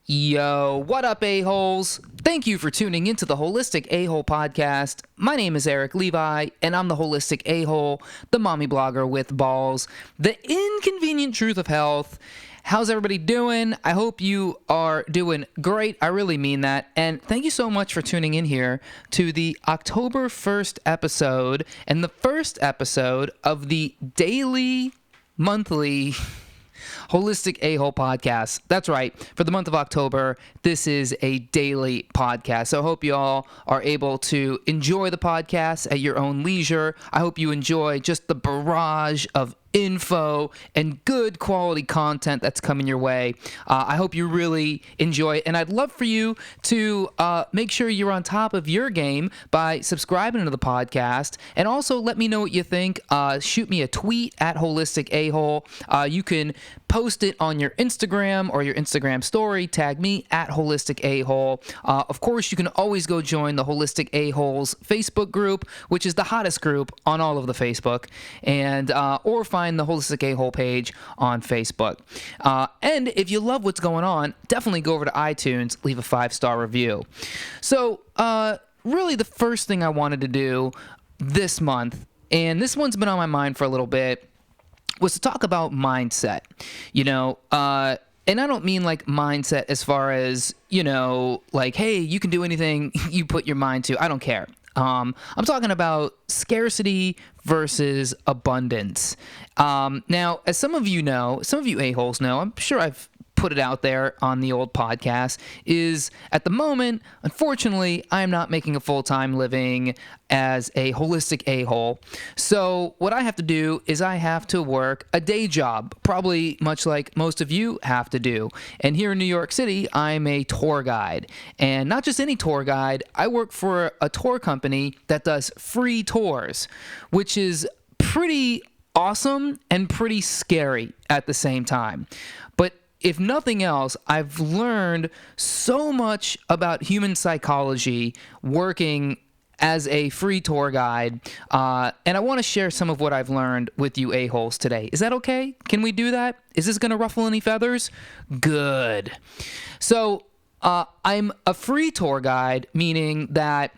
Yo, what up, a-holes? Thank you for tuning into the Holistic A-Hole podcast. My name is Erik Levi, and I'm the Holistic A-Hole, the mommy blogger with balls, the inconvenient truth of health. How's everybody doing? I hope you are doing great. I really mean that. And thank you so much for tuning in here to the October 1st episode and the first episode of the daily, monthly Holistic A-Hole podcast. That's right. For the month of October, this is a daily podcast. So I hope you all are able to enjoy the podcast at your own leisure. I hope you enjoy just the barrage of info and good quality content that's coming your way. I hope you really enjoy it, and I'd love for you to make sure you're on top of your game by subscribing to the podcast, and also let me know what you think. Shoot me a tweet at Holistic A-Hole. You can post it on your Instagram or your Instagram story. Tag me at Holistic A-Hole. Of course, you can always go join the Holistic A-Holes Facebook group, which is the hottest group on all of the Facebook, and or find the Holistic A-Hole page on Facebook. And if you love what's going on, definitely go over to iTunes, leave a 5-star review. So, really the first thing I wanted to do this month, and this one's been on my mind for a little bit, was to talk about mindset. And I don't mean like mindset as far as, like, hey, you can do anything you put your mind to. I don't care. I'm talking about scarcity versus abundance. Now, as some of you a-holes know, I'm sure I've put it out there on the old podcast, is at the moment, unfortunately, I am not making a full-time living as a holistic a-hole. So what I have to do is I have to work a day job, probably much like most of you have to do. And here in New York City, I'm a tour guide. And not just any tour guide, I work for a tour company that does free tours, which is pretty awesome and pretty scary at the same time. But if nothing else, I've learned so much about human psychology working as a free tour guide, and I want to share some of what I've learned with you a-holes today. Is that okay? Can we do that? Is this going to ruffle any feathers? Good. So, I'm a free tour guide, meaning that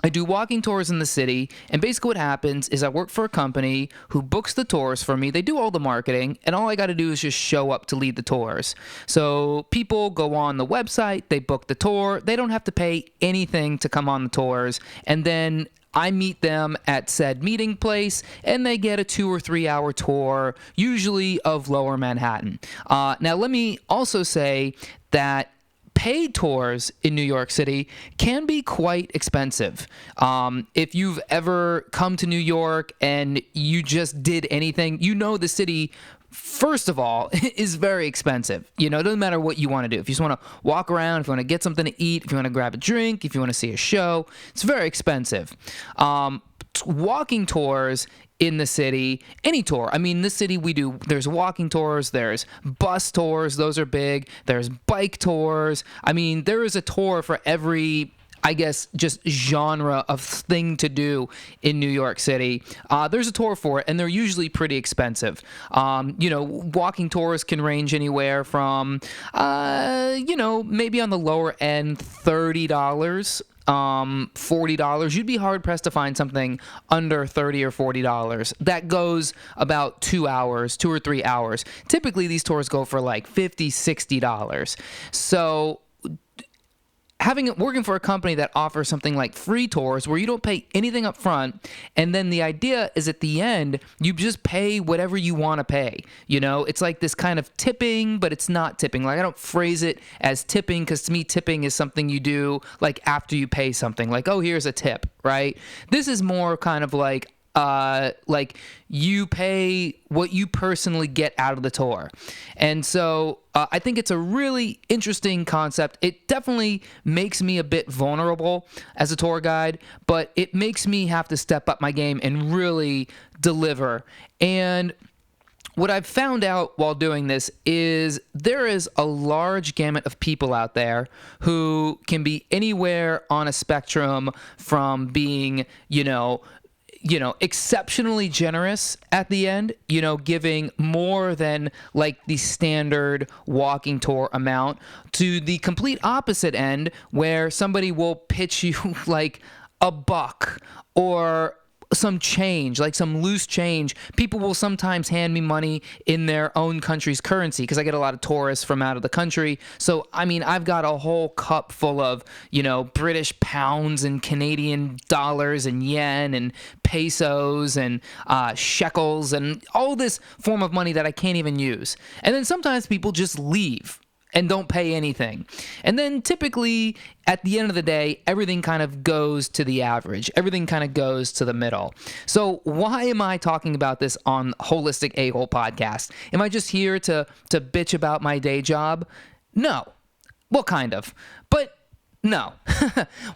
I do walking tours in the city, and basically what happens is I work for a company who books the tours for me. They do all the marketing, and all I got to do is just show up to lead the tours. So people go on the website, they book the tour. They don't have to pay anything to come on the tours, and then I meet them at said meeting place, and they get a 2 or 3 hour tour, usually of Lower Manhattan. Now, let me also say that paid tours in New York City can be quite expensive. If you've ever come to New York and you just did anything, the city, first of all, is very expensive. It doesn't matter what you want to do. If you just want to walk around, if you want to get something to eat, if you want to grab a drink, if you want to see a show, it's very expensive. Walking tours in the city, any tour. I mean, this city there's walking tours, there's bus tours, those are big, there's bike tours. I mean, there is a tour for every, I guess, just genre of thing to do in New York City. There's a tour for it, and they're usually pretty expensive. Walking tours can range anywhere from, maybe on the lower end, $30. $40. You'd be hard pressed to find something under $30 or $40 that goes about 2 hours, 2 or 3 hours. Typically these tours go for like $50, $60. So working for a company that offers something like free tours where you don't pay anything up front, and then the idea is at the end you just pay whatever you want to pay. It's like this kind of tipping, but it's not tipping. Like, I don't phrase it as tipping, because to me tipping is something you do like after you pay something, like, oh, here's a tip, right? This is more kind of like you pay what you personally get out of the tour. And so I think it's a really interesting concept. It definitely makes me a bit vulnerable as a tour guide, but it makes me have to step up my game and really deliver. And what I've found out while doing this is there is a large gamut of people out there who can be anywhere on a spectrum from being, exceptionally generous at the end, giving more than like the standard walking tour amount, to the complete opposite end where somebody will pitch you like $1 or some change, like some loose change. People will sometimes hand me money in their own country's currency because I get a lot of tourists from out of the country. So, I mean, I've got a whole cup full of, British pounds and Canadian dollars and yen and pesos and shekels and all this form of money that I can't even use. And then sometimes people just leave and don't pay anything. And then typically at the end of the day, everything kind of goes to the average. Everything kind of goes to the middle. So why am I talking about this on Holistic A-Hole Podcast? Am I just here to bitch about my day job? No. Well, kind of. But no.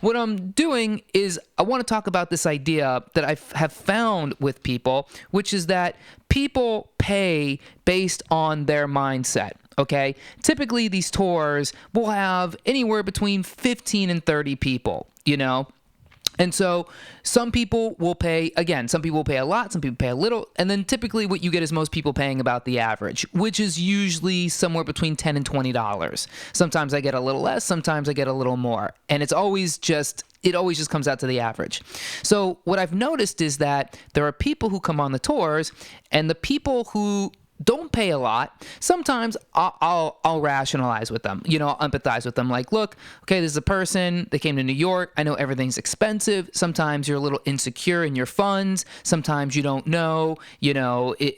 What I'm doing is I want to talk about this idea that I have found with people, which is that people pay based on their mindset. Okay, typically these tours will have anywhere between 15 and 30 people, And so some people will pay, again, some people pay a lot, some people pay a little, and then typically what you get is most people paying about the average, which is usually somewhere between $10 and $20. Sometimes I get a little less, sometimes I get a little more, and it always just comes out to the average. So what I've noticed is that there are people who come on the tours, and the people who don't pay a lot, sometimes I'll rationalize with them, I'll empathize with them. Like, look, okay, this is a person, they came to New York. I know everything's expensive. Sometimes you're a little insecure in your funds. Sometimes you don't know,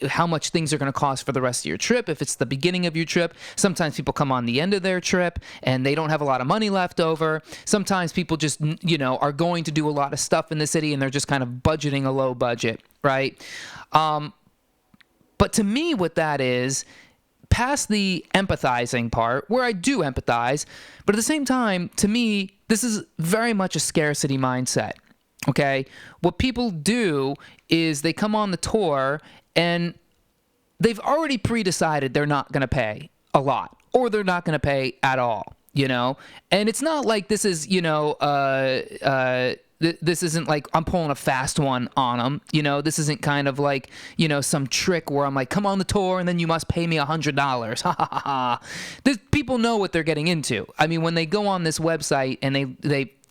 how much things are going to cost for the rest of your trip if it's the beginning of your trip. Sometimes people come on the end of their trip and they don't have a lot of money left over. Sometimes people just, are going to do a lot of stuff in the city and they're just kind of budgeting a low budget, right? But to me, what that is, past the empathizing part, where I do empathize, but at the same time, to me, this is very much a scarcity mindset, okay? What people do is they come on the tour and they've already pre-decided they're not going to pay a lot, or they're not going to pay at all, And it's not like this is, this isn't like I'm pulling a fast one on them. This isn't kind of like, some trick where I'm like, come on the tour and then you must pay me $100. Ha ha ha ha. People know what they're getting into. I mean, when they go on this website and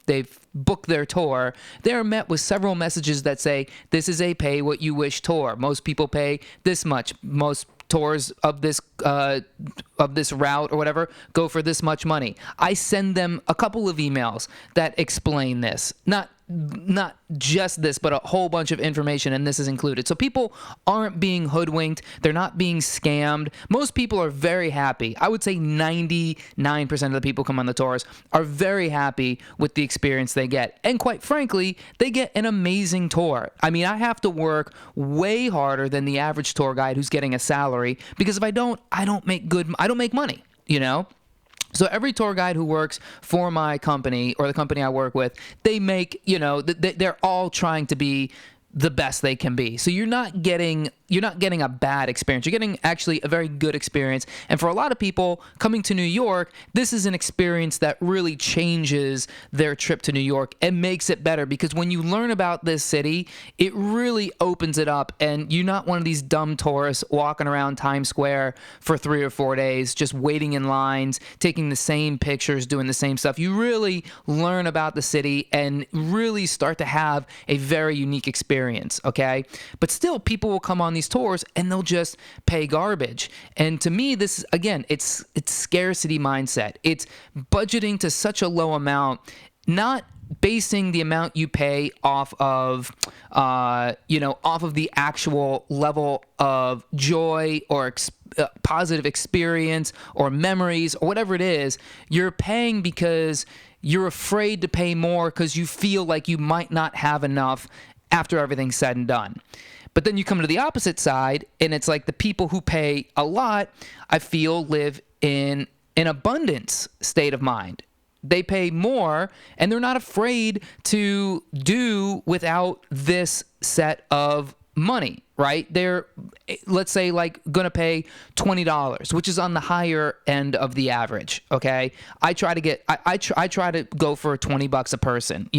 they've booked their tour, they're met with several messages that say, this is a pay what you wish tour. Most people pay this much. Most tours of this route or whatever go for this much money. I send them a couple of emails that explain this. Not just this, but a whole bunch of information, and this is included. So people aren't being hoodwinked. They're not being scammed. Most people are very happy. I would say 99% of the people come on the tours are very happy with the experience they get. And quite frankly, they get an amazing tour. I mean, I have to work way harder than the average tour guide who's getting a salary, because if I don't make money, So every tour guide who works for my company or the company I work with, they make, they're all trying to be the best they can be. So you're not getting a bad experience. You're getting actually a very good experience. And for a lot of people coming to New York, this is an experience that really changes their trip to New York and makes it better, because when you learn about this city, it really opens it up, and you're not one of these dumb tourists walking around Times Square for 3 or 4 days, just waiting in lines, taking the same pictures, doing the same stuff. You really learn about the city and really start to have a very unique experience, okay? But still, people will come on these tours and they'll just pay garbage. And to me, this, again, it's scarcity mindset. It's budgeting to such a low amount, not basing the amount you pay off of the actual level of joy or positive experience or memories or whatever it is. You're paying because you're afraid to pay more because you feel like you might not have enough after everything's said and done. But then you come to the opposite side, and it's like the people who pay a lot, I feel, live in an abundance state of mind. They pay more, and they're not afraid to do without this set of money, right? They're, let's say, like going to pay $20, which is on the higher end of the average, okay? I try to go for $20 a person,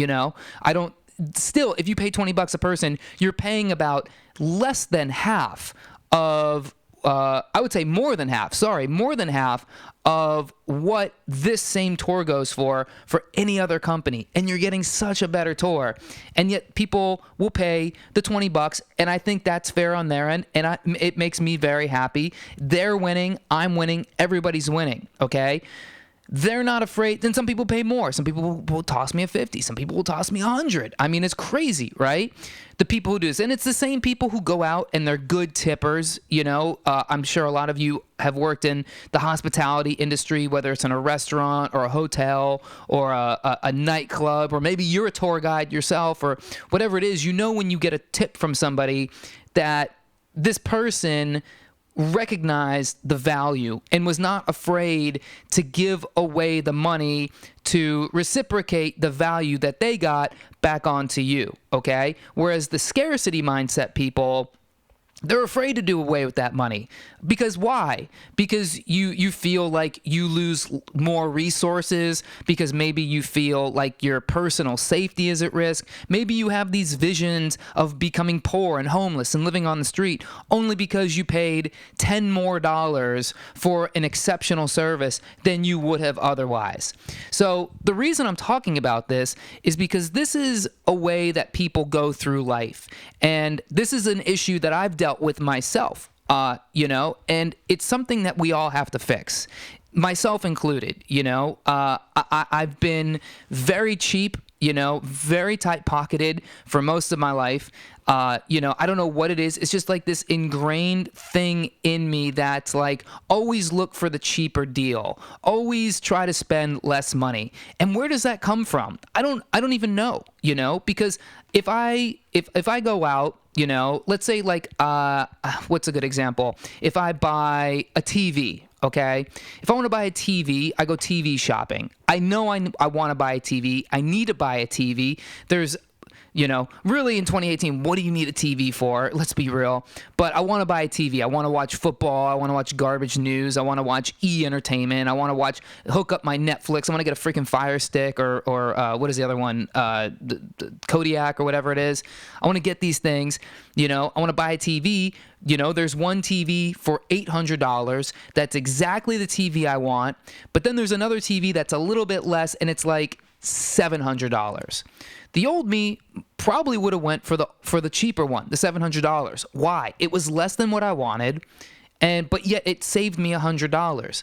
I don't, still, if you pay $20 a person, you're paying about less than half of, I would say more than half of what this same tour goes for any other company. And you're getting such a better tour. And yet people will pay the $20, and I think that's fair on their end. And it makes me very happy. They're winning. I'm winning. Everybody's winning. Okay? They're not afraid. Then some people pay more. Some people will toss me a 50. Some people will toss me 100. I mean, it's crazy, right? The people who do this. And it's the same people who go out and they're good tippers. You know, I'm sure a lot of you have worked in the hospitality industry, whether it's in a restaurant or a hotel or a nightclub, or maybe you're a tour guide yourself or whatever it is. You know, when you get a tip from somebody, that this person recognized the value and was not afraid to give away the money to reciprocate the value that they got back onto you, okay? Whereas the scarcity mindset people, they're afraid to do away with that money. Because why? Because you feel like you lose more resources, because maybe you feel like your personal safety is at risk. Maybe you have these visions of becoming poor and homeless and living on the street only because you paid $10 more for an exceptional service than you would have otherwise. So the reason I'm talking about this is because this is a way that people go through life. And this is an issue that I've dealt with myself, and it's something that we all have to fix, myself included. I've been very cheap, very tight-pocketed for most of my life. I don't know what it is. It's just like this ingrained thing in me that's like, always look for the cheaper deal. Always try to spend less money. And where does that come from? I don't even know, because if I go out, let's say like, what's a good example? If I buy a TV, okay? If I want to buy a TV, I go TV shopping. I know I want to buy a TV. I need to buy a TV. There's, really in 2018, what do you need a TV for? Let's be real. But I want to buy a TV. I want to watch football. I want to watch garbage news. I want to watch E-entertainment. I want to hook up my Netflix. I want to get a freaking Fire Stick or what is the other one? The Kodiak or whatever it is. I want to get these things. I want to buy a TV. There's one TV for $800. That's exactly the TV I want. But then there's another TV that's a little bit less, and it's like $700. The old me probably would have went for the cheaper one, the $700. Why? It was less than what I wanted, but yet it saved me $100.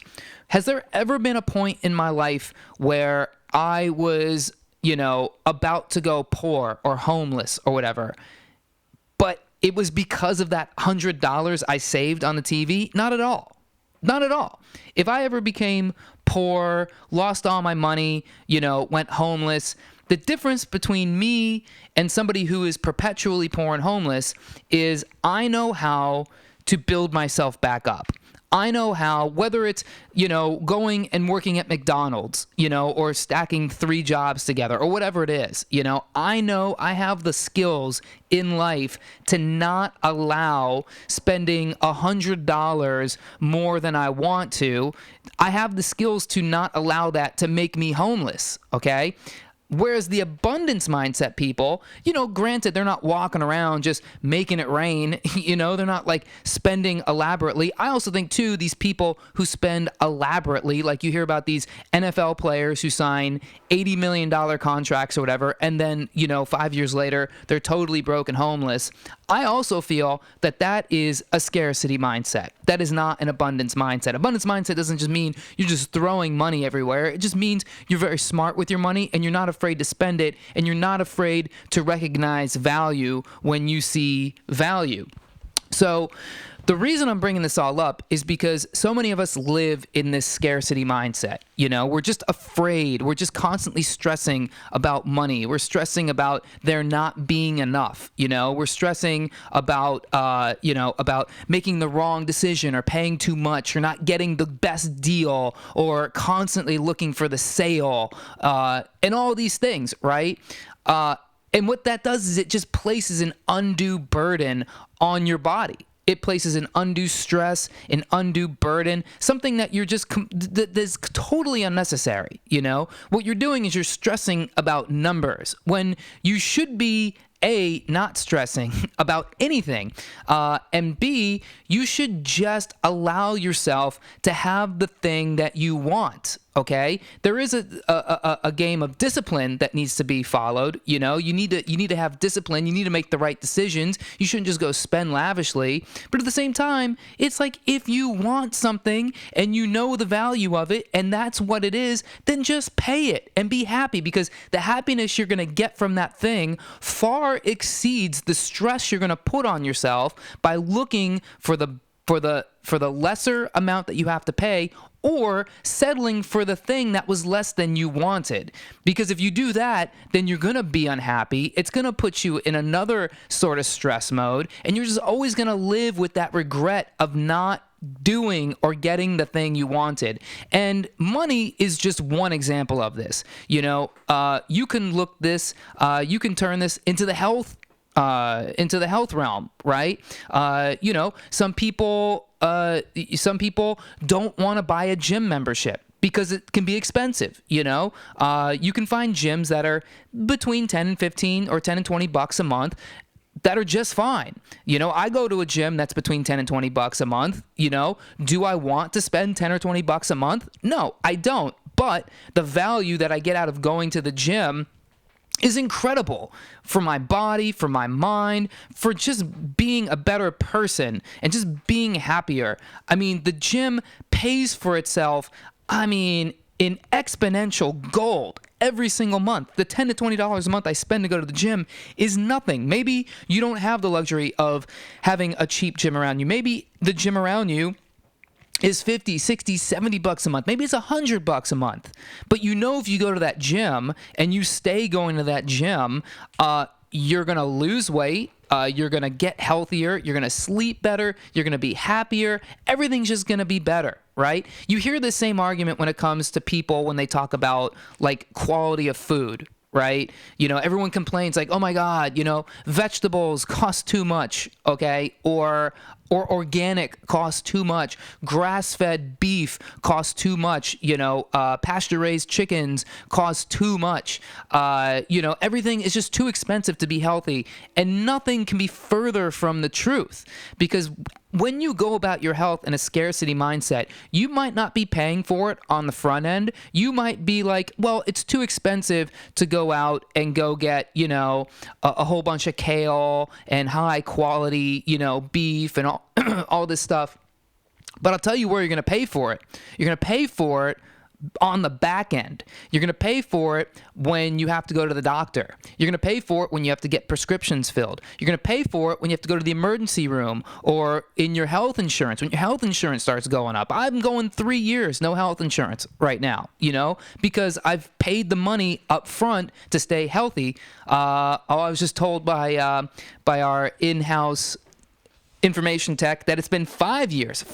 Has there ever been a point in my life where I was, about to go poor or homeless or whatever, but it was because of that $100 I saved on the TV? Not at all. Not at all. If I ever became poor, lost all my money, went homeless, the difference between me and somebody who is perpetually poor and homeless is I know how to build myself back up. I know how, whether it's, going and working at McDonald's, or stacking 3 jobs together or whatever it is, I know I have the skills in life to not allow spending $100 more than I want to. I have the skills to not allow that to make me homeless, okay? Whereas the abundance mindset people, granted, they're not walking around just making it rain, they're not like spending elaborately. I also think, too, these people who spend elaborately, like you hear about these NFL players who sign $80 million contracts or whatever, and then, 5 years later, they're totally broke and homeless. I also feel that is a scarcity mindset. That is not an abundance mindset. Abundance mindset doesn't just mean you're just throwing money everywhere. It just means you're very smart with your money and you're not afraid to spend it, and you're not afraid to recognize value when you see value. So the reason I'm bringing this all up is because so many of us live in this scarcity mindset. We're just afraid. We're just constantly stressing about money. We're stressing about there not being enough. We're stressing about, about making the wrong decision or paying too much or not getting the best deal or constantly looking for the sale and all these things, right? And what that does is it just places an undue burden on your body. it places an undue stress, an undue burden, something that you're just that's totally unnecessary. What you're doing is you're stressing about numbers when you should be not stressing about anything, and B, you should just allow yourself to have the thing that you want. Okay, there is a game of discipline that needs to be followed. You need to have discipline. You need to make the right decisions. You shouldn't just go spend lavishly. But at the same time, it's like if you want something and you know the value of it and that's what it is, then just pay it and be happy, because the happiness you're going to get from that thing far exceeds the stress you're going to put on yourself by looking for the lesser amount that you have to pay, or settling for the thing that was less than you wanted. Because if you do that, then you're going to be unhappy. It's going to put you in another sort of stress mode, and you're just always going to live with that regret of not doing or getting the thing you wanted. And money is just one example of this. You can you can turn this into the health realm, right? Some people don't want to buy a gym membership because it can be expensive. You can find gyms that are between 10 and 15 or 10 and 20 bucks a month that are just fine. I go to a gym that's between 10 and 20 bucks a month. Do I want to spend 10 or 20 bucks a month? No, I don't. But the value that I get out of going to the gym is incredible for my body, for my mind, for just being a better person and just being happier. I mean, the gym pays for itself, in exponential gold every single month. The $10 to $20 a month I spend to go to the gym is nothing. Maybe you don't have the luxury of having a cheap gym around you. Maybe the gym around you is 50, 60, 70 bucks a month. Maybe it's $100 a month. But if you go to that gym and you stay going to that gym, you're going to lose weight. You're going to get healthier. You're going to sleep better. You're going to be happier. Everything's just going to be better, right? You hear the same argument when it comes to people when they talk about quality of food, right? Everyone complains oh my God, vegetables cost too much, okay? Or organic costs too much. Grass-fed beef costs too much. Pasture-raised chickens cost too much. Everything is just too expensive to be healthy, and nothing can be further from the truth. Because when you go about your health in a scarcity mindset, you might not be paying for it on the front end. You might be well, it's too expensive to go out and go get, a whole bunch of kale and high quality, beef and all this stuff. But I'll tell you where you're going to pay for it. You're going to pay for it on the back end. You're going to pay for it when you have to go to the doctor. You're going to pay for it when you have to get prescriptions filled. You're going to pay for it when you have to go to the emergency room or in your health insurance, when your health insurance starts going up. I'm going 3 years, no health insurance right now, because I've paid the money up front to stay healthy. I was just told by our in-house information tech that it's been 5 years,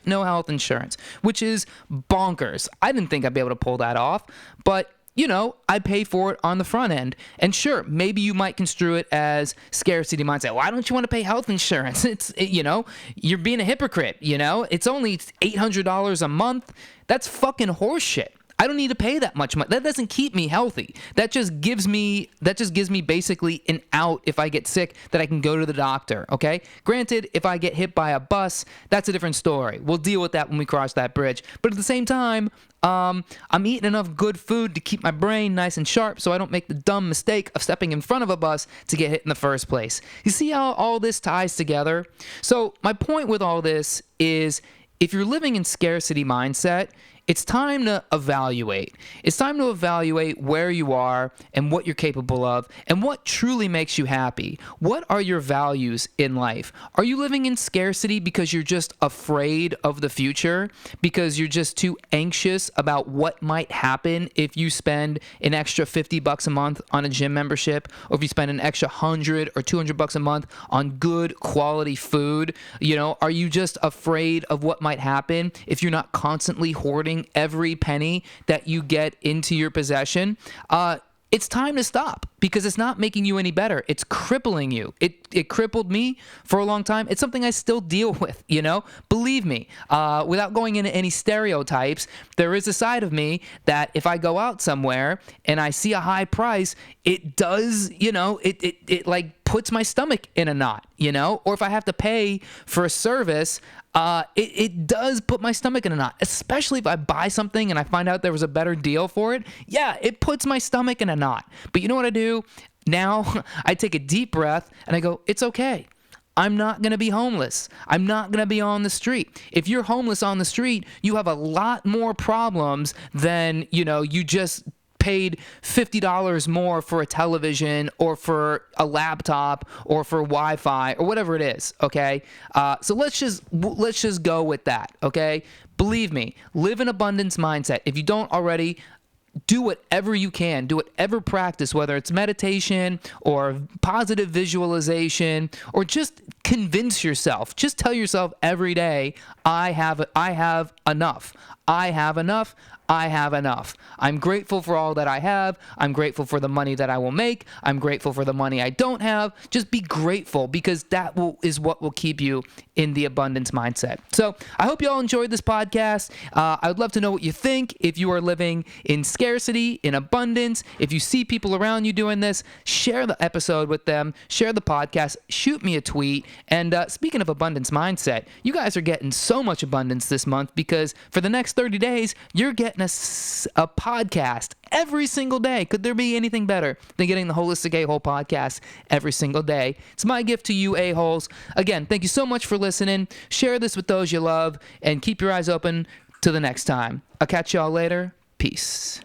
no health insurance, which is bonkers. I didn't think I'd be able to pull that off, but I pay for it on the front end. And sure, maybe you might construe it as scarcity mindset. Why don't you want to pay health insurance? You're being a hypocrite. It's only $800 a month. That's fucking horseshit. I don't need to pay that much money. That doesn't keep me healthy. That just gives me basically an out if I get sick, that I can go to the doctor, okay? Granted, if I get hit by a bus, that's a different story. We'll deal with that when we cross that bridge. But at the same time, I'm eating enough good food to keep my brain nice and sharp so I don't make the dumb mistake of stepping in front of a bus to get hit in the first place. You see how all this ties together? So my point with all this is, if you're living in scarcity mindset, it's time to evaluate. It's time to evaluate where you are and what you're capable of and what truly makes you happy. What are your values in life? Are you living in scarcity because you're just afraid of the future? Because you're just too anxious about what might happen if you spend an extra $50 a month on a gym membership, or if you spend an extra $100 or $200 a month on good quality food? Are you just afraid of what might happen if you're not constantly hoarding every penny that you get into your possession? it's time to stop because it's not making you any better. It's crippling you. It crippled me for a long time. It's something I still deal with, Believe me, without going into any stereotypes, there is a side of me that if I go out somewhere and I see a high price, it does, it like puts my stomach in a knot, or if I have to pay for a service, it does put my stomach in a knot, especially if I buy something and I find out there was a better deal for it. Yeah, it puts my stomach in a knot. But you know what I do? Now I take a deep breath and I go, it's okay. I'm not going to be homeless. I'm not going to be on the street. If you're homeless on the street, you have a lot more problems than, you just paid $50 more for a television or for a laptop or for Wi-Fi or whatever it is, okay? So let's just go with that, okay? Believe me, live an abundance mindset. If you don't already, do whatever you can. Do whatever practice, whether it's meditation or positive visualization or just convince yourself. Just tell yourself every day, I have enough. I have enough. I have enough. I'm grateful for all that I have. I'm grateful for the money that I will make. I'm grateful for the money I don't have. Just be grateful because that is what will keep you in the abundance mindset. So I hope you all enjoyed this podcast. I would love to know what you think. If you are living in scarcity, in abundance, if you see people around you doing this, share the episode with them, share the podcast, shoot me a tweet. And speaking of abundance mindset, you guys are getting so much abundance this month because for the next 30 days, you're getting a podcast every single day. Could there be anything better than getting the Holistic A-Hole podcast every single day? It's my gift to you A-Holes. Again, thank you so much for listening. Share this with those you love and keep your eyes open to the next time. I'll catch y'all later. Peace.